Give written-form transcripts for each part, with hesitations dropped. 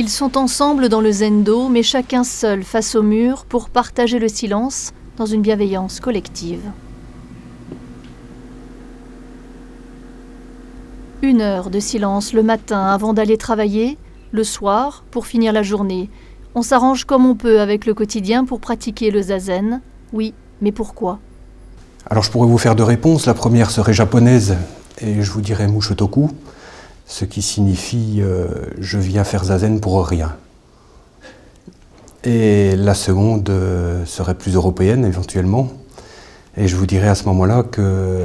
Ils sont ensemble dans le zendo, mais chacun seul face au mur pour partager le silence dans une bienveillance collective. 1 heure de silence le matin avant d'aller travailler, le soir pour finir la journée. On s'arrange comme on peut avec le quotidien pour pratiquer le zazen. Oui, mais pourquoi ? Alors je pourrais vous faire 2 réponses. La première serait japonaise et je vous dirais mushotoku, ce qui signifie je viens faire zazen pour rien. Et la seconde serait plus européenne éventuellement. Et je vous dirais à ce moment-là que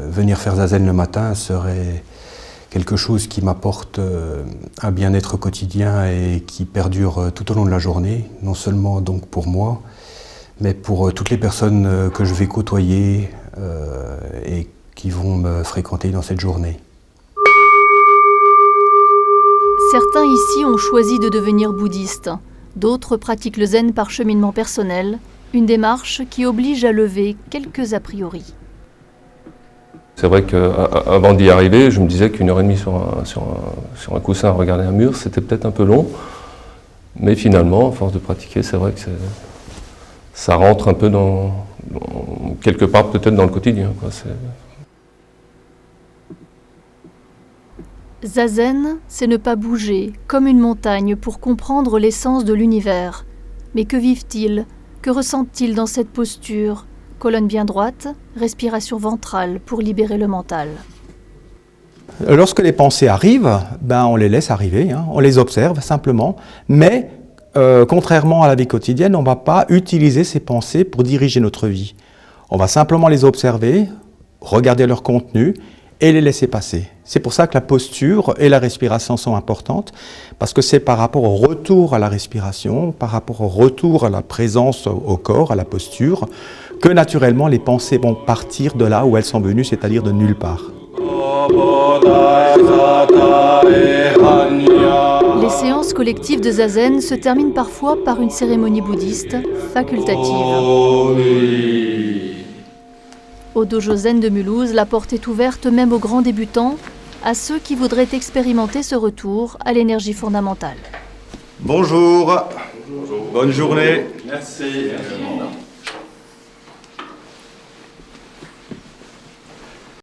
venir faire zazen le matin serait quelque chose qui m'apporte un bien-être quotidien et qui perdure tout au long de la journée, non seulement donc pour moi, mais pour toutes les personnes que je vais côtoyer et qui vont me fréquenter dans cette journée. Certains ici ont choisi de devenir bouddhistes. D'autres pratiquent le zen par cheminement personnel, une démarche qui oblige à lever quelques a priori. C'est vrai qu'avant d'y arriver, je me disais qu'1 heure et demie sur un coussin à regarder un mur, c'était peut-être un peu long. Mais finalement, à force de pratiquer, c'est vrai que ça rentre un peu quelque part peut-être dans le quotidien, quoi. Zazen, c'est ne pas bouger, comme une montagne, pour comprendre l'essence de l'univers. Mais que vivent-ils ? Que ressentent-ils dans cette posture ? Colonne bien droite, respiration ventrale pour libérer le mental. Lorsque les pensées arrivent, on les laisse arriver, on les observe simplement, mais contrairement à la vie quotidienne, on ne va pas utiliser ces pensées pour diriger notre vie. On va simplement les observer, regarder leur contenu et les laisser passer. C'est pour ça que la posture et la respiration sont importantes, parce que c'est par rapport au retour à la respiration, par rapport au retour à la présence au corps, à la posture, que naturellement les pensées vont partir de là où elles sont venues, c'est-à-dire de nulle part. Les séances collectives de zazen se terminent parfois par une cérémonie bouddhiste facultative. Au dojo zen de Mulhouse, la porte est ouverte même aux grands débutants, à ceux qui voudraient expérimenter ce retour à l'énergie fondamentale. Bonjour. Bonne journée. Merci.